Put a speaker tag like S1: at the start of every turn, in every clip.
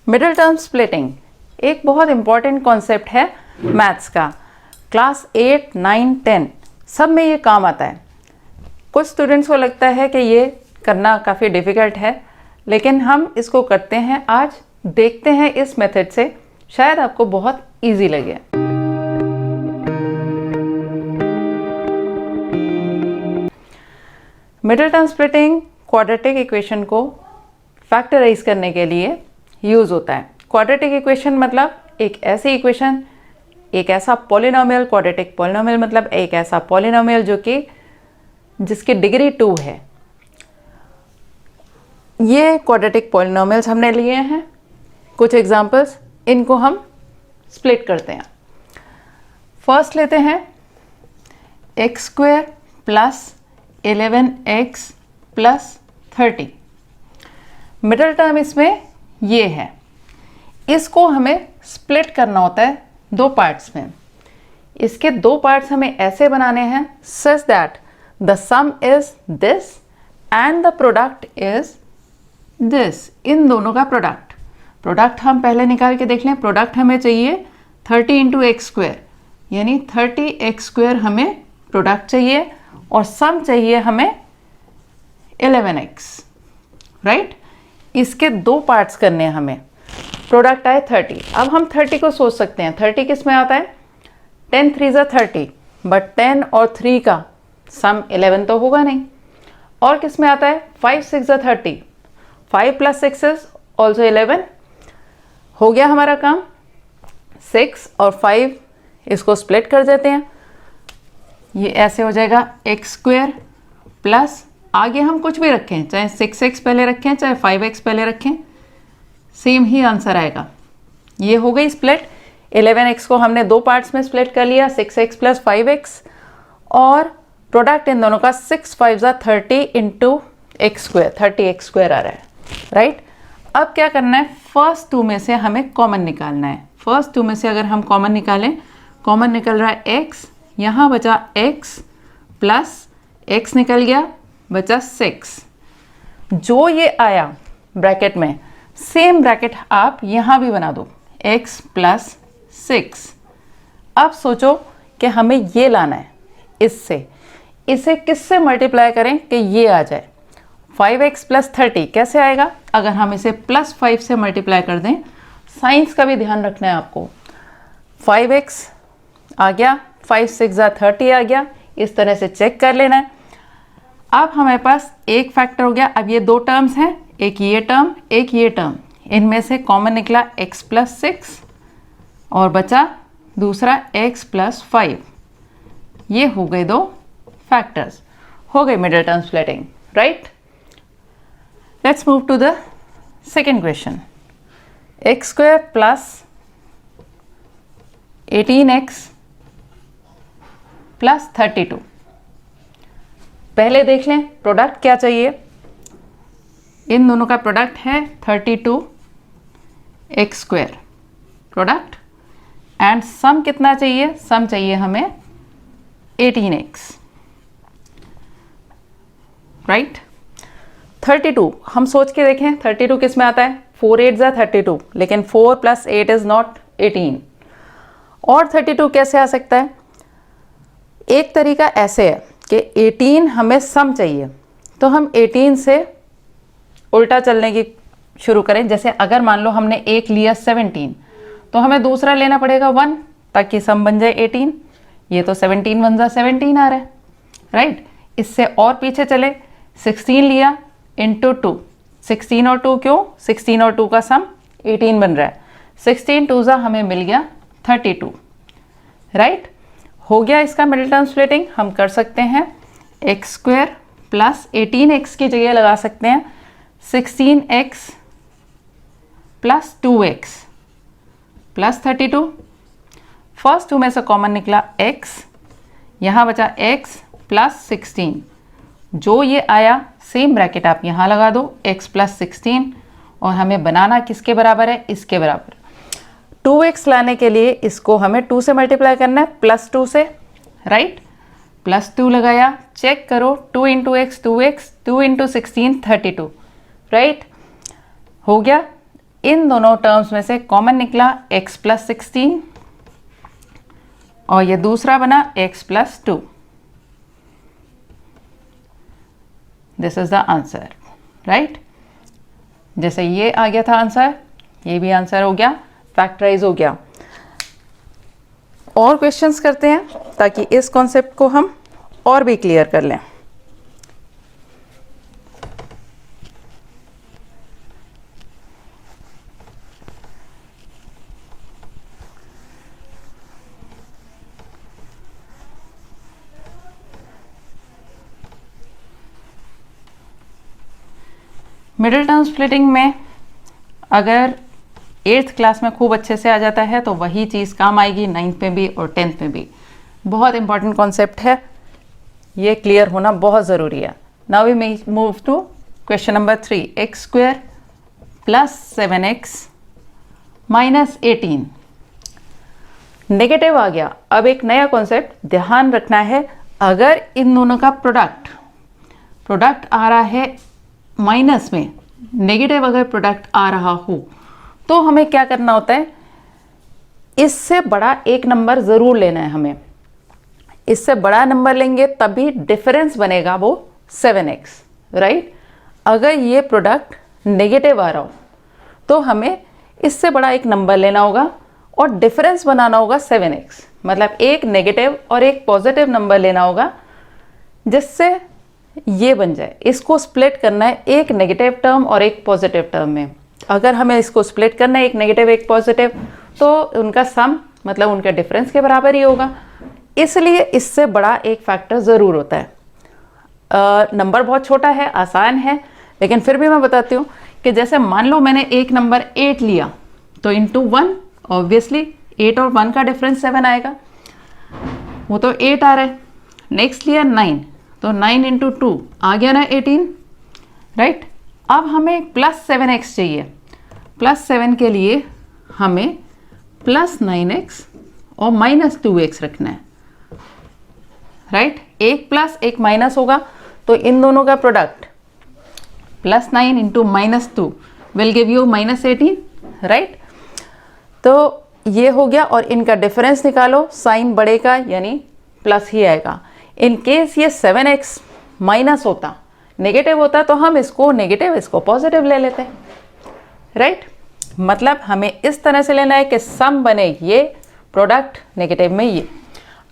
S1: Middle term splitting एक बहुत important concept है मैथ्स का। क्लास 8, 9, 10 सब में ये काम आता है। कुछ स्टूडेंट्स को लगता है कि ये करना काफ़ी डिफ़िकल्ट है, लेकिन हम इसको करते हैं। आज देखते हैं इस मेथड से, शायद आपको बहुत इजी लगे। Middle term splitting quadratic equation को फैक्टराइज करने के लिए यूज़ होता है। क्वाड्रेटिक इक्वेशन मतलब एक ऐसी इक्वेशन, एक ऐसा पॉलिनोमियल। क्वाड्रेटिक पॉलिनोमियल मतलब एक ऐसा पॉलिनोमियल जो कि जिसकी डिग्री 2 है। ये क्वाड्रेटिक पॉलिनोमियल्स हमने लिए हैं। कुछ एग्जांपल्स, इनको हम स्प्लिट करते हैं। फर्स्ट लेते हैं x² plus 11x plus 30। Middle term इसमें ये है। इसको हमें स्प्लिट करना होता है दो पार्ट्स में। इसके दो पार्ट्स हमें ऐसे बनाने हैं such that the sum is this and the product is this. इन दोनों का प्रोडक्ट हम पहले निकाल के देख लें। प्रोडक्ट हमें चाहिए 30 इंटू x², यानी 30x² हमें प्रोडक्ट चाहिए, और सम चाहिए हमें 11x, राइट। इसके दो पार्ट्स करने हैं हमें। प्रोडक्ट आए 30। अब हम 30 को सोच सकते हैं 30 किस में आता है। 10 3 ज़ा 30, बट 10 और 3 का सम 11 तो होगा नहीं। और किस में आता है 5 6 ज़ा 30, 5 प्लस 6 इज ऑल्सो 11। हो गया हमारा काम। 6 और 5 इसको स्प्लिट कर देते हैं। ये ऐसे हो जाएगा x² प्लस, आगे हम कुछ भी रखें, चाहे 6x पहले रखें चाहे 5x पहले रखें, सेम ही आंसर आएगा। ये हो गई स्प्लिट। 11x को हमने दो पार्ट्स में स्प्लिट कर लिया, 6x प्लस 5x, और प्रोडक्ट इन दोनों का 6 5 ज़ा 30 इंटू x², 30x² आ रहा है, राइट। अब क्या करना है, फर्स्ट टू में से हमें कॉमन निकालना है। फर्स्ट टू में से अगर हम कॉमन निकालें, कॉमन निकल रहा है x, यहाँ बचा x प्लस x निकल गया, बचा 6। जो ये आया ब्रैकेट में, सेम ब्रैकेट आप यहाँ भी बना दो, x प्लस 6। अब सोचो कि हमें ये लाना है इससे। इसे किससे मल्टीप्लाई करें कि ये आ जाए। 5x प्लस 30 कैसे आएगा, अगर हम इसे प्लस 5 से मल्टीप्लाई कर दें। साइंस का भी ध्यान रखना है आपको। 5x आ गया, 5 6 ज़ा 30 आ गया, इस तरह से चेक कर लेना है। अब हमारे पास एक फैक्टर हो गया। अब ये दो टर्म्स हैं, एक ये टर्म एक ये टर्म, इनमें से कॉमन निकला x प्लस 6 और बचा दूसरा x प्लस 5। ये हो गए दो फैक्टर्स, हो गई middle term splitting, right. Let's move to the second question. x² plus 18x plus 32। पहले देख लें प्रोडक्ट क्या चाहिए। इन दोनों का प्रोडक्ट है 32x² प्रोडक्ट, एंड सम कितना चाहिए, सम चाहिए हमें 18x, राइट। 32 हम सोच के देखें, 32 किस में आता है, 4 8 ज़ा 32, लेकिन 4 प्लस 8 इज नॉट 18। और 32 कैसे आ सकता है, एक तरीका ऐसे है कि 18 हमें सम चाहिए, तो हम 18 से उल्टा चलने की शुरू करें। जैसे अगर मान लो हमने एक लिया 17, तो हमें दूसरा लेना पड़ेगा 1, ताकि सम बन जाए 18। ये तो 17 1 ज़ा 17 आ रहा है, राइट। इससे और पीछे चले, 16 लिया इंटू 2, 16 और 2 क्यों, 16 और 2 का सम 18 बन रहा है। 16 2 ज़ा हमें मिल गया 32, राइट। हो गया इसका मिडिल टर्म स्प्लिटिंग। हम कर सकते हैं x² प्लस 18x की जगह लगा सकते हैं 16x plus 2x plus 32। First to में से कॉमन निकला x, यहाँ बचा x प्लस 16। जो ये आया सेम ब्रैकेट आप यहाँ लगा दो, x प्लस 16, और हमें बनाना किसके बराबर है, इसके बराबर। 2x लाने के लिए इसको हमें 2 से मल्टीप्लाई करना है, प्लस 2 से, राइट। प्लस 2 लगाया, चेक करो, 2 into x 2x, 2 into 16 32, right. हो गया। इन दोनों टर्म्स में से कॉमन निकला x प्लस 16 और ये दूसरा बना x plus 2। This is the answer, right. जैसे ये आ गया था आंसर, ये भी आंसर हो गया, फैक्टराइज हो गया। और क्वेश्चंस करते हैं ताकि इस कॉन्सेप्ट को हम और भी क्लियर कर लें। मिडिल टर्म स्प्लिटिंग में अगर 8th क्लास में खूब अच्छे से आ जाता है तो वही चीज़ काम आएगी 9th में भी और 10th में भी। बहुत इंपॉर्टेंट कॉन्सेप्ट है, ये क्लियर होना बहुत ज़रूरी है। Now we may move to question number 3, x square plus 7x minus 18 negative आ गया। अब एक नया कॉन्सेप्ट ध्यान रखना है, अगर इन दोनों का प्रोडक्ट आ रहा है माइनस में, नेगेटिव अगर प्रोडक्ट आ रहा हो तो हमें क्या करना होता है, इससे बड़ा एक नंबर ज़रूर लेना है हमें। इससे बड़ा नंबर लेंगे तभी डिफरेंस बनेगा वो 7x, राइट। अगर ये प्रोडक्ट नेगेटिव आ रहा हो तो हमें इससे बड़ा एक नंबर लेना होगा और डिफरेंस बनाना होगा 7x, मतलब एक नेगेटिव और एक पॉजिटिव नंबर लेना होगा जिससे ये बन जाए। इसको स्प्लिट करना है एक नेगेटिव टर्म और एक पॉजिटिव टर्म में। अगर हमें इसको स्प्लिट करना है एक नेगेटिव एक पॉजिटिव, तो उनका सम मतलब उनके डिफरेंस के बराबर ही होगा। इसलिए इससे बड़ा एक फैक्टर ज़रूर होता है। नंबर बहुत छोटा है, आसान है, लेकिन फिर भी मैं बताती हूँ कि जैसे मान लो मैंने एक नंबर 8 लिया तो इंटू 1, ऑब्वियसली 8 और 1 का डिफरेंस 7 आएगा, वो तो 8 आ रहा है। नेक्स्ट लिया 9, तो 9 इंटू 2 आ गया ना 18, राइट। अब हमें प्लस 7x चाहिए। प्लस 7 के लिए हमें प्लस 9x और माइनस 2x रखना है, राइट। एक प्लस एक माइनस होगा तो इन दोनों का product plus 9 into minus 2 will give you minus 18, right. तो ये हो गया और इनका डिफरेंस निकालो, साइन बढ़ेगा यानी प्लस ही आएगा। इन केस ये 7x माइनस होता, नेगेटिव होता, तो हम इसको नेगेटिव इसको पॉजिटिव ले लेते हैं, राइट। मतलब हमें इस तरह से लेना है कि सम बने ये, प्रोडक्ट नेगेटिव में ये।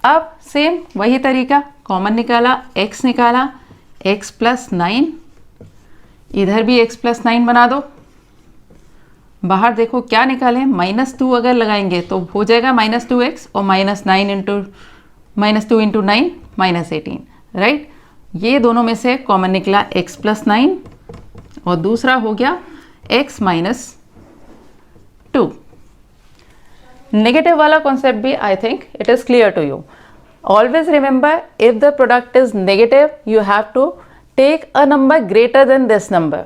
S1: अब सेम वही तरीका, कॉमन निकाला, x निकाला, x प्लस 9, इधर भी x प्लस 9 बना दो। बाहर देखो क्या निकालें, माइनस 2 अगर लगाएंगे तो हो जाएगा माइनस 2x और माइनस 2 इंटू 9 माइनस 18, राइट। ये दोनों में से कॉमन निकला x प्लस 9 और दूसरा हो गया x माइनस 2। नेगेटिव वाला कॉन्सेप्ट भी I think it is clear to you. Always remember, if the product is negative you have to take a number greater than this number,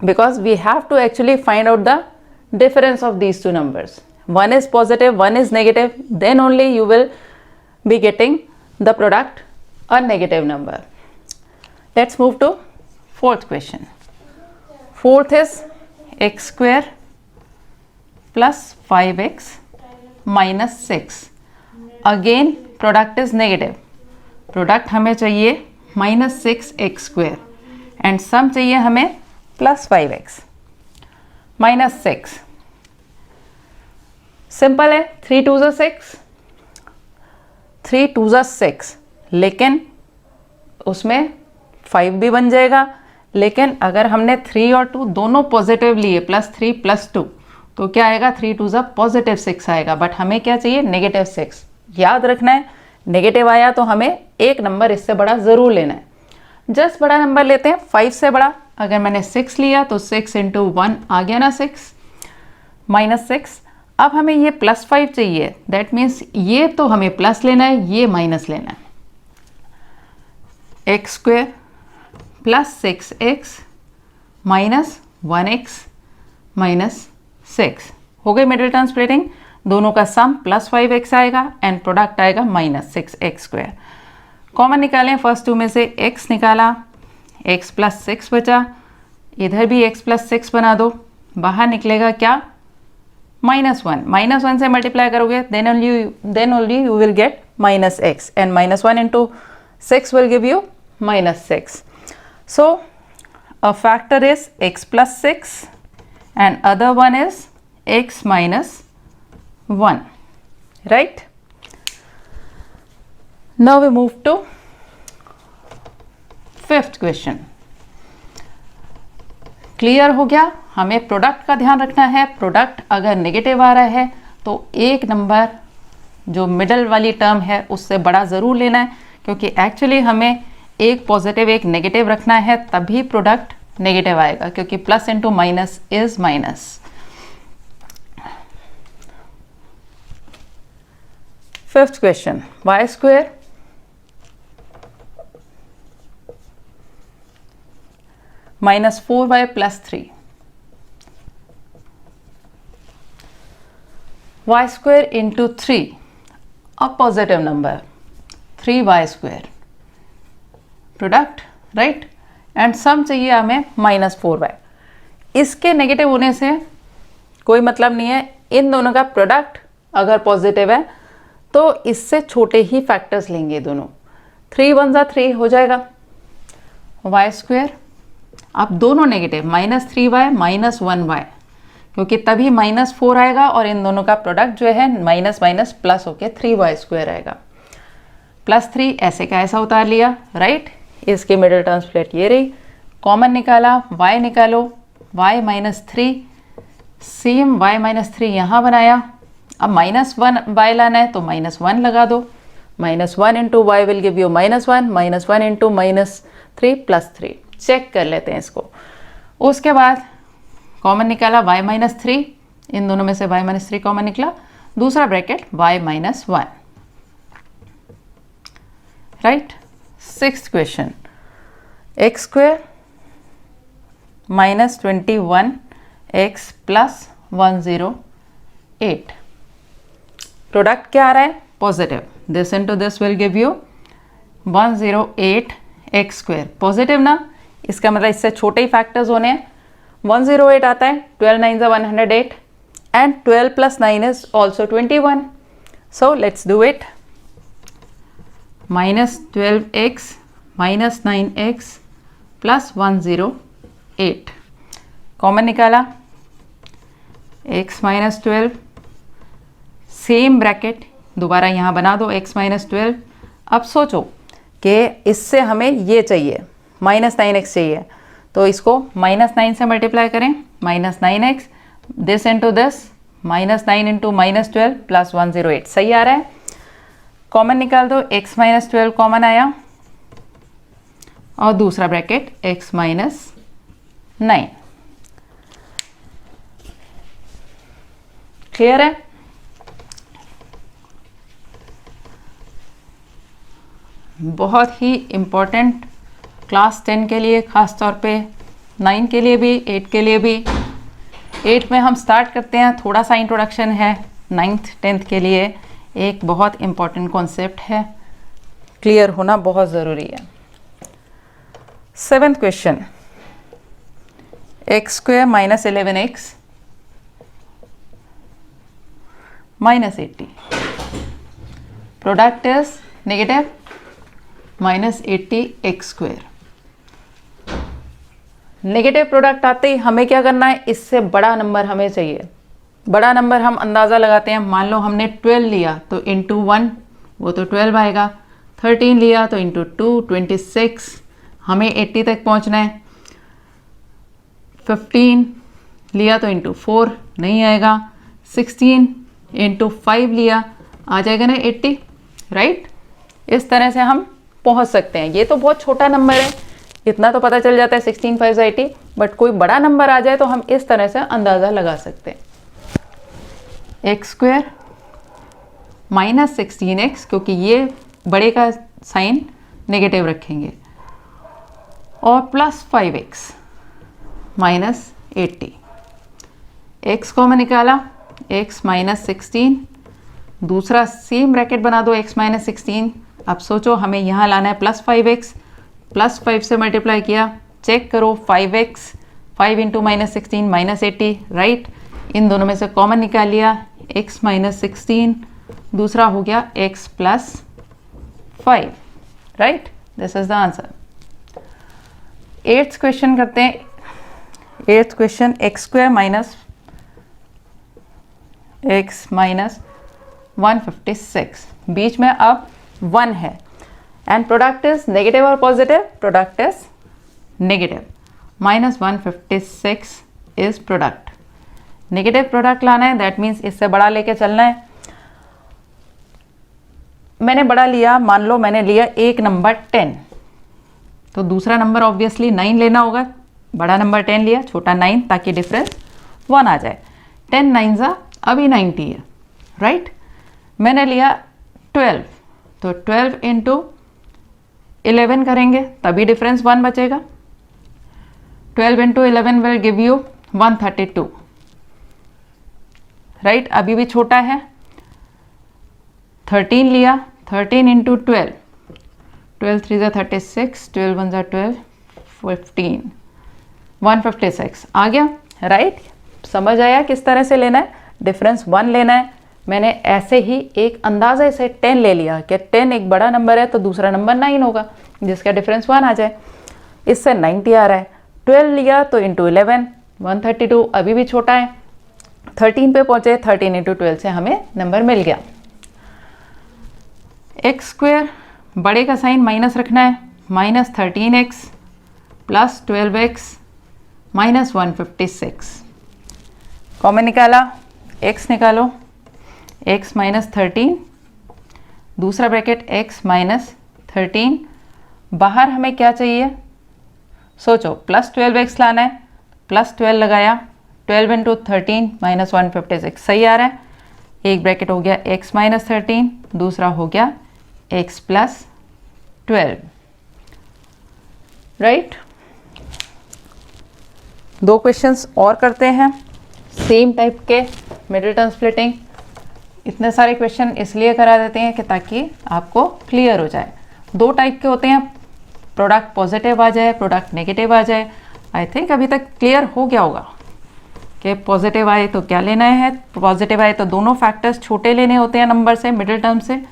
S1: because we have to actually find out the difference of these two numbers. One is positive, one is negative, then only you will be getting the product a negative number. Let's move to fourth question. Fourth is x square plus 5x minus 6. Again product is negative. Product हमें चाहिए minus 6x square and sum चाहिए हमें plus 5x minus 6। Simple है, 3 2 ज़ा 6, 3 2 ज़ा 6, लेकिन उसमें 5 भी बन जाएगा। लेकिन अगर हमने 3 और 2 दोनों पॉजिटिव लिए, प्लस 3 प्लस 2, तो क्या आएगा, 3 2 ज़ा पॉजिटिव 6 आएगा। बट हमें क्या चाहिए, नेगेटिव 6। याद रखना है, नेगेटिव आया तो हमें एक नंबर इससे बड़ा ज़रूर लेना है। जस्ट बड़ा नंबर लेते हैं, 5 से बड़ा। अगर मैंने 6 लिया तो 6 इंटू 1 आ गया ना 6 माइनस 6। अब हमें ये प्लस 5 चाहिए, दैट मीन्स ये तो हमें प्लस लेना है, ये माइनस लेना है। X square plus 6x minus 1x minus 6 हो गई मिडिल टर्म स्प्लिटिंग। दोनों का सम प्लस 5x आएगा एंड प्रोडक्ट आएगा माइनस 6x स्क्वेयर। कॉमन निकालें, फर्स्ट 2 में से x निकाला, x प्लस 6 बचा, इधर भी x प्लस 6 बना दो, बाहर निकलेगा क्या, -1, -1 से मल्टीप्लाई करोगे then only you will get -x and -1 into 6 will give you -6. So a factor is x plus 6 and other one is x minus 1, right? Now we move to 5th question. Clear हो गया, हमें product का ध्यान रखना है। Product अगर negative आ रहा है तो एक नंबर जो मिडल वाली टर्म है उससे बड़ा ज़रूर लेना है, क्योंकि एक्चुअली हमें एक पॉजिटिव एक नेगेटिव रखना है, तभी प्रोडक्ट नेगेटिव आएगा, क्योंकि plus into minus is minus. Fifth question, y square -4y plus 3. Y square into 3, a positive number, 3y square. Product, right? And sum चाहिए हमें -4y. इसके नेगेटिव होने से कोई मतलब नहीं है। इन दोनों का प्रोडक्ट अगर पॉजिटिव है तो इससे छोटे ही फैक्टर्स लेंगे दोनों। 3 1 जा 3 हो जाएगा। y स्क्वेयर, अब दोनों नेगेटिव, -3y -1y, क्योंकि तभी -4 आएगा और इन दोनों का प्रोडक्ट जो है माइनस माइनस प्लस होके 3y स्क्वेयर आएगा। +3 ऐसे का ऐसा उतार लिया, राइट? इसके मिडिल टर्म्स प्लेट ये रही, कॉमन निकाला, y निकालो, y -3, सेम y -3 यहाँ बनाया। अब -1y लाना है तो -1 लगा दो, -1 into y will give you -1, -1 into -3 +3। Check कर लेते हैं इसको। उसके बाद कॉमन निकाला y -3, इन दोनों में से y -3 कॉमन निकला, दूसरा bracket y -1, right? 6th question, x square -21x + 108, product क्या आ रहा है? Positive. This into this will give you 108x square, positive ना, इसका मतलब इससे छोटे ही फैक्टर्स होने हैं। 108 आता है, 12 9 = 108 and 12 + 9 is also 21। So let's do it. -12x -9x + 108, common निकाला, x -12, सेम ब्रैकेट दोबारा यहाँ बना दो, x -12। अब सोचो कि इससे हमें ये चाहिए, -9x चाहिए, तो इसको -9 से मल्टीप्लाई करें, -9x, this into this, -9 into -12 + 108, सही आ रहा है? कॉमन निकाल दो, x -12 कॉमन आया और दूसरा ब्रैकेट x -9। क्लियर है? बहुत ही इम्पोर्टेंट क्लास 10 के लिए, ख़ास तौर पे 9 के लिए भी, 8 के लिए भी। 8 में हम स्टार्ट करते हैं, थोड़ा सा इंट्रोडक्शन है। 9th 10th के लिए एक बहुत इम्पॉर्टेंट कॉन्सेप्ट है, क्लियर होना बहुत ज़रूरी है। 7th question, x square -11x -80, product is negative, -80x square. Negative product आते ही हमें क्या करना है? इससे बड़ा नंबर हमें चाहिए। बड़ा नंबर हम अंदाज़ा लगाते हैं, मान लो हमने 12 लिया तो इंटू 1 वो तो 12 आएगा, 13 लिया तो इंटू 2 26, हमें 80 तक पहुंचना है। 15 लिया तो इंटू 4 नहीं आएगा, 16 इंटू 5 लिया आ जाएगा ना 80, राइट? इस तरह से हम पहुंच सकते हैं। ये तो बहुत छोटा नंबर है, इतना तो पता चल जाता है 16 5 80, बट कोई बड़ा नंबर आ जाए तो हम इस तरह से अंदाज़ा लगा सकते हैं। एक्स स्क्वेयर -16x, क्योंकि ये बड़े का साइन नेगेटिव रखेंगे, और +5x -80, x कॉमन निकाला, x -16, दूसरा सेम ब्रैकेट बना दो, x -16। अब सोचो हमें यहाँ लाना है +5x, +5 से मल्टीप्लाई किया, चेक करो 5x 5 इंटू -16 -80, राइट। इन दोनों में से कॉमन निकाल लिया, x -16, दूसरा हो गया x + 5, right. This is the answer. 8th question करते हैं। 8th क्वेश्चन, x² - x - 156, बीच में अब 1 है एंड प्रोडक्ट इज नेगेटिव और positive, product is negative. -156 is product, negative product लाना है, दैट मीन्स इससे बड़ा लेके चलना है। मैंने बड़ा लिया, मान लो मैंने लिया एक नंबर 10, तो दूसरा नंबर ऑब्वियसली 9 लेना होगा। बड़ा नंबर 10 लिया, छोटा 9, ताकि डिफरेंस 1 आ जाए। 10 9 अभी 90 है, राइट। मैंने लिया 12, तो 12 इंटू 11 करेंगे तभी डिफरेंस 1 बचेगा। 12 into 11 will give you 132, right. अभी भी छोटा है। 13 लिया, 13 इंटू 12, 12 3 = 36, 12 1 = 12, 15, 156 आ गया, राइट। समझ आया किस तरह से लेना है, डिफरेंस 1 लेना है। मैंने ऐसे ही एक अंदाजे से 10 ले लिया कि 10 एक बड़ा नंबर है तो दूसरा नंबर 9 होगा जिसका डिफरेंस 1 आ जाए। इससे 90 आ रहा है। 12 लिया तो इंटू 11, 132, अभी भी छोटा है। 13 पे पहुंचे, 13 इंटू 12 से हमें नंबर मिल गया। x² बड़े का साइन माइनस रखना है, -13x + 12x - 156। कॉमन निकाला, x निकालो, x - 13, दूसरा ब्रैकेट x - 13, बाहर हमें क्या चाहिए, सोचो, +12x लाना है, +12 लगाया, 12 इंटू 13 - 156 सही आ रहा है। एक ब्रैकेट हो गया x - 13, दूसरा हो गया x + 12, राइट। 2 क्वेश्चंस और करते हैं सेम टाइप के, मिडिल टर्म स्प्लिटिंग। इतने सारे क्वेश्चन इसलिए करा देते हैं कि ताकि आपको क्लियर हो जाए। 2 टाइप के होते हैं, प्रोडक्ट पॉजिटिव आ जाए, प्रोडक्ट नेगेटिव आ जाए। आई थिंक अभी तक क्लियर हो गया होगा कि पॉजिटिव आए तो क्या लेना है। पॉजिटिव आए तो दोनों फैक्टर्स छोटे लेने होते हैं नंबर से, मिडिल टर्म से,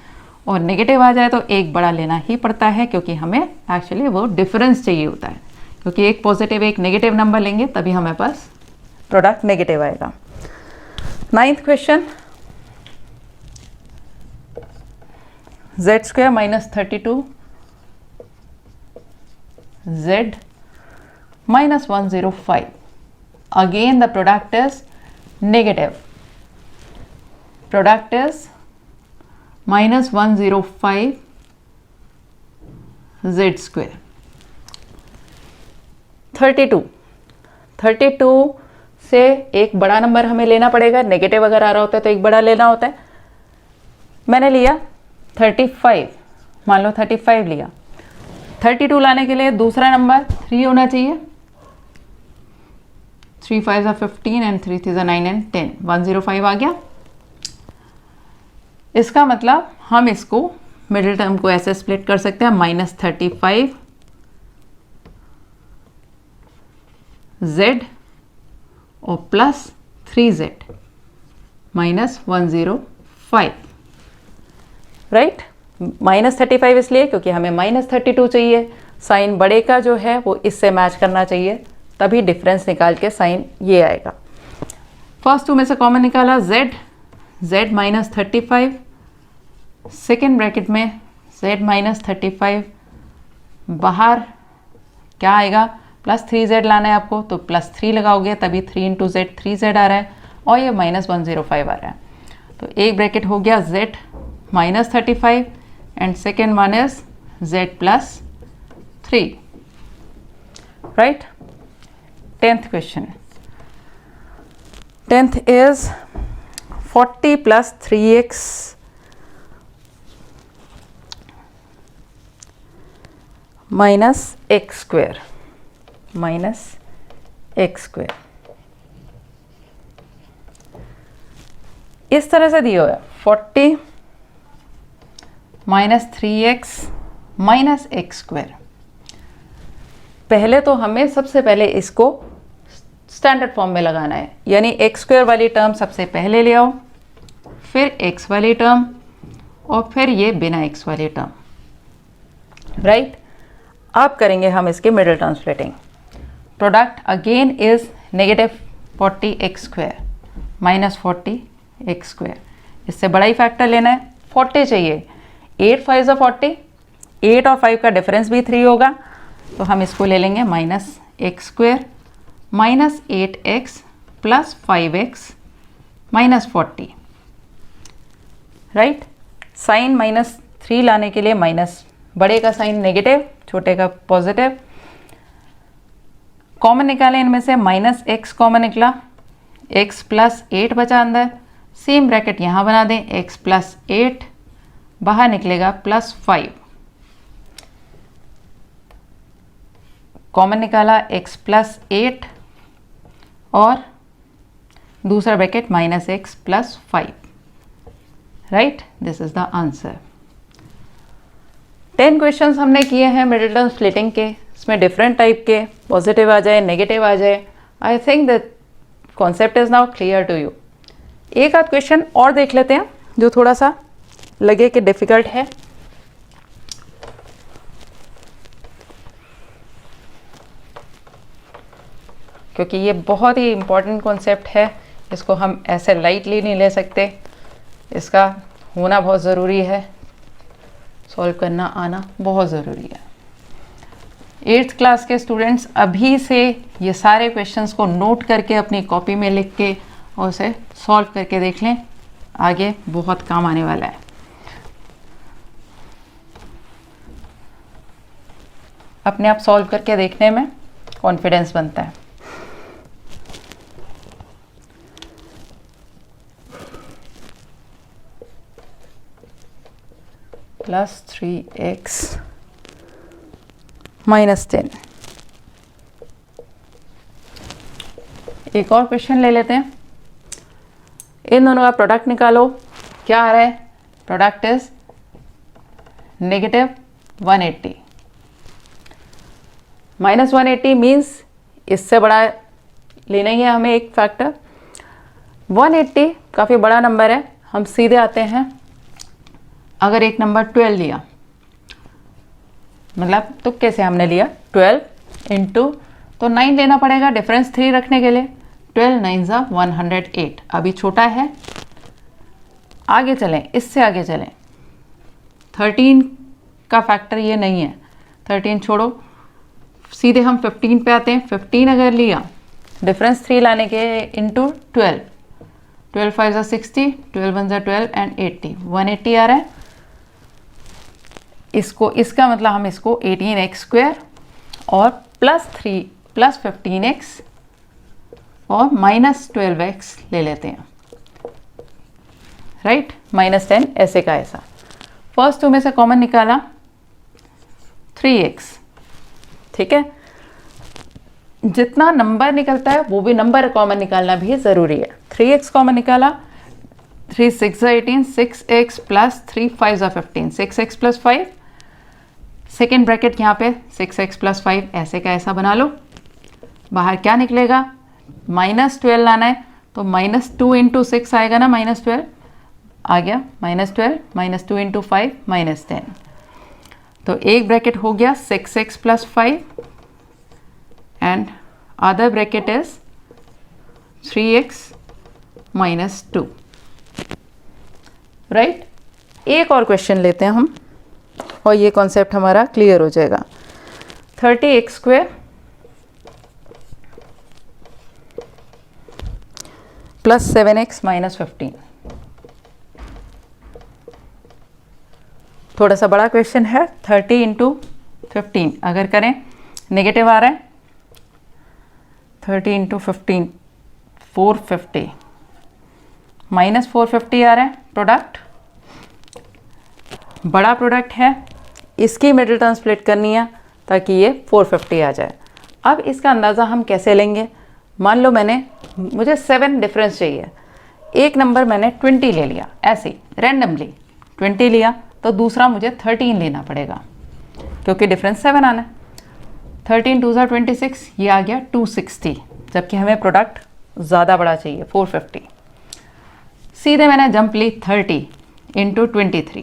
S1: और नेगेटिव आ जाए तो एक बड़ा लेना ही पड़ता है, क्योंकि हमें एक्चुअली वो डिफरेंस चाहिए होता है। क्योंकि एक पॉजिटिव एक नेगेटिव नंबर लेंगे तभी हमें पास प्रोडक्ट नेगेटिव आएगा। 9th question, z² - 32 z - 105, again the product is negative, product is -105 z²। 32 से एक बड़ा नंबर हमें लेना पड़ेगा, नेगेटिव अगर आ रहा होता है तो एक बड़ा लेना होता है। मैंने लिया 35, मान लो 35 लिया। 32 लाने के लिए दूसरा नंबर 3 होना चाहिए। 3 5 = 15 एंड 3 3 = 9 एंड 10, 105 आ गया। इसका मतलब हम इसको मिडिल टर्म को ऐसे स्प्लिट कर सकते हैं, -35 z और +3z -105, राइट। -35 इसलिए क्योंकि हमें -32 चाहिए, साइन बड़े का जो है वो इससे मैच करना चाहिए, तभी डिफरेंस निकाल के साइन ये आएगा। फर्स्ट 2 में से कॉमन निकाला, z -35, सेकेंड ब्रैकेट में z -35, बाहर क्या आएगा, +3z लाना है आपको, तो +3 लगाओगे तभी 3 इंटू z 3z आ रहा है, और ये -105 आ रहा है। तो एक ब्रैकेट हो गया z -35 and second one is z +3, right. 10th question, 10th is 40 + 3x - x², -x²। इस तरह से दिया हुआ है 40 - 3x - x²। पहले तो हमें सबसे पहले इसको स्टैंडर्ड फॉर्म में लगाना है, यानी एक्स स्क्वायर वाली टर्म सबसे पहले ले आओ, फिर एक्स वाली टर्म और फिर ये बिना एक्स वाली टर्म, राइट। अब करेंगे हम इसके middle term splitting. Product again is negative 40 x square minus 40 x square, इससे बड़ा ही फैक्टर लेना है, 40 चाहिए, 8 5 40, 8 और 5 का डिफरेंस भी 3 होगा, तो हम इसको ले लेंगे minus x square minus 8x plus 5x minus 40, right. Sign -3 लाने के लिए माइनस, बड़े का साइन नेगेटिव, छोटे का पॉजिटिव, कॉमन निकालें इनमें से, माइनस एक्स कॉमन निकला, x प्लस 8 बचा अंदर, सेम ब्रैकेट यहाँ बना दें, x प्लस 8 बाहर निकलेगा प्लस 5, कॉमन निकाला x प्लस 8 और दूसरा bracket minus x plus 5, right. This is the answer. 10 questions हमने किए हैं मिडिल टर्म स्प्लिटिंग के, इसमें डिफरेंट टाइप के, पॉजिटिव आ जाए, नेगेटिव आ जाए। I think the concept is now clear to you. एक आध क्वेश्चन और देख लेते हैं जो थोड़ा सा लगे कि डिफिकल्ट है। क्योंकि ये बहुत ही इम्पॉर्टेंट कॉन्सेप्ट है, इसको हम ऐसे लाइटली नहीं ले सकते, इसका होना बहुत ज़रूरी है, सॉल्व करना आना बहुत ज़रूरी है। 8th क्लास के स्टूडेंट्स अभी से ये सारे क्वेश्चंस को नोट करके अपनी कॉपी में लिख के और उसे सॉल्व करके देख लें, आगे बहुत काम आने वाला है। अपने आप सॉल्व करके देखने में कॉन्फिडेंस बनता है। Plus 3x minus 10। एक और क्वेश्चन ले लेते हैं, इन दोनों का प्रोडक्ट निकालो, क्या आ रहा है, product is negative 180, minus 180 means इससे बड़ा लेना ही है हमें एक फैक्टर। 180 काफ़ी बड़ा नंबर है, हम सीधे आते हैं, अगर एक नंबर 12 लिया, मतलब तुक्के से हमने लिया 12 इंटू, तो 9 लेना पड़ेगा डिफरेंस 3 रखने के लिए, 12 9 108, अभी छोटा है, आगे चलें, इससे आगे चलें, 13 का फैक्टर ये नहीं है, 13 छोड़ो, सीधे हम 15 पे आते हैं। 15 अगर लिया, डिफरेंस 3 लाने के इंटू 12, 12 5 60, 12 1 12 एंड 80, 180 आ रहा है। इसको, इसका मतलब हम इसको 18x स्क्वायर और प्लस 3 प्लस 15x और माइनस 12x ले लेते हैं, राइट, माइनस 10 ऐसे का ऐसा। फर्स्ट टू में से कॉमन निकाला 3x, ठीक है, जितना नंबर निकलता है वो भी नंबर कॉमन निकालना भी ज़रूरी है। 3x कॉमन निकाला, 3 6 18, 6x plus 3 5 15, 6x plus 5, second bracket यहाँ पे 6x प्लस 5 ऐसे का ऐसा बना लो। बाहर क्या निकलेगा, माइनस 12 लाना है, तो माइनस 2 इंटू 6 आएगा ना, माइनस 12 आ गया, माइनस 12 माइनस 2 इंटू 5 माइनस 10, तो एक ब्रैकेट हो गया 6x plus 5 and other bracket is 3x minus 2, right. एक और क्वेश्चन लेते हैं हम और ये कॉन्सेप्ट हमारा क्लियर हो जाएगा। 30x square plus 7x minus 15, थोड़ा सा बड़ा क्वेश्चन है। 30 इंटू 15 अगर करें, नेगेटिव आ रहा है, 30 इंटू 15 450, माइनस 450 आ रहा है। प्रोडक्ट बड़ा प्रोडक्ट है, इसकी मिडिल टर्म स्प्लिट करनी है ताकि ये 450 आ जाए। अब इसका अंदाज़ा हम कैसे लेंगे, मान लो मुझे 7 डिफरेंस चाहिए, एक नंबर मैंने 20 ले लिया, ऐसे ही रैंडमली 20 लिया, तो दूसरा मुझे 13 लेना पड़ेगा क्योंकि डिफरेंस 7 आना है। 13 2 26, ये आ गया 260, जबकि हमें प्रोडक्ट ज़्यादा बड़ा चाहिए 450। सीधे मैंने जंप ली 30 इंटू 23,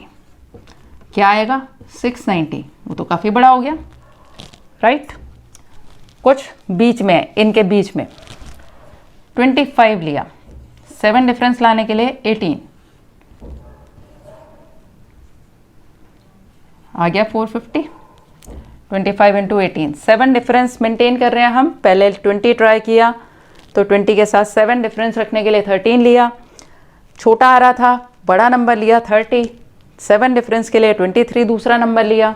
S1: क्या आएगा 690, वो तो काफ़ी बड़ा हो गया राइट। कुछ बीच में, इनके बीच में 25 लिया, 7 डिफरेंस लाने के लिए 18 आ गया 450। 25 इंटू 18, 7 डिफरेंस मेंटेन कर रहे हैं हम। पहले 20 ट्राई किया तो 20 के साथ 7 डिफरेंस रखने के लिए 13 लिया, छोटा आ रहा था, बड़ा नंबर लिया 30, 7 डिफरेंस के लिए 23 दूसरा नंबर लिया,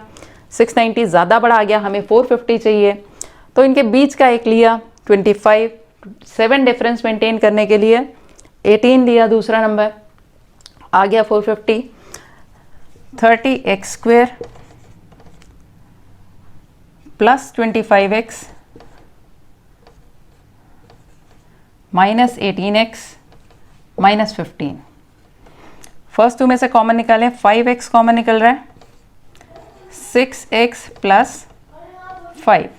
S1: 690 ज़्यादा बड़ा आ गया, हमें 450 चाहिए तो इनके बीच का एक लिया 25, 7 डिफरेंस मेंटेन करने के लिए 18 लिया दूसरा नंबर, आ गया 450। 30x square plus 25x minus 18x minus 15। First 2 में से कॉमन निकालें, 5x कॉमन निकल रहा है, 6x plus 5।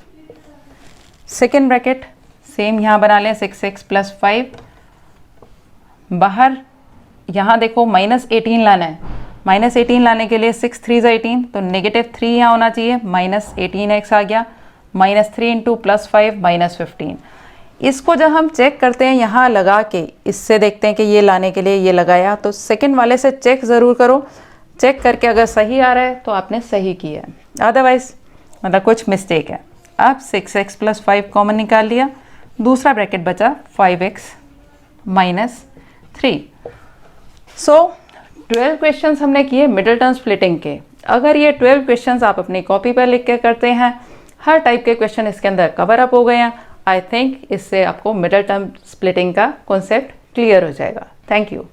S1: Second bracket same यहाँ बना लें, 6x प्लस 5। बाहर यहाँ देखो माइनस 18 लाना है, माइनस 18 लाने के लिए 6 3 18, तो नेगेटिव 3 यहाँ होना चाहिए, माइनस 18x आ गया, माइनस 3 इंटू प्लस 5 माइनस 15। इसको जब हम चेक करते हैं यहाँ लगा के, इससे देखते हैं कि ये लाने के लिए ये लगाया, तो सेकंड वाले से चेक ज़रूर करो, चेक करके अगर सही आ रहा है तो आपने सही किया है, अदरवाइज मतलब कुछ मिस्टेक है। अब 6x प्लस 5 कॉमन निकाल लिया, दूसरा ब्रैकेट बचा 5x माइनस 3। सो 12 क्वेश्चंस हमने किए मिडिल टर्म स्प्लिटिंग के। अगर ये 12 क्वेश्चंस आप अपनी कॉपी पर लिख के करते हैं, हर टाइप के क्वेश्चन इसके अंदर कवर अप हो गए हैं। आई थिंक इससे आपको मिडिल टर्म स्प्लिटिंग का कॉन्सेप्ट क्लियर हो जाएगा। Thank you.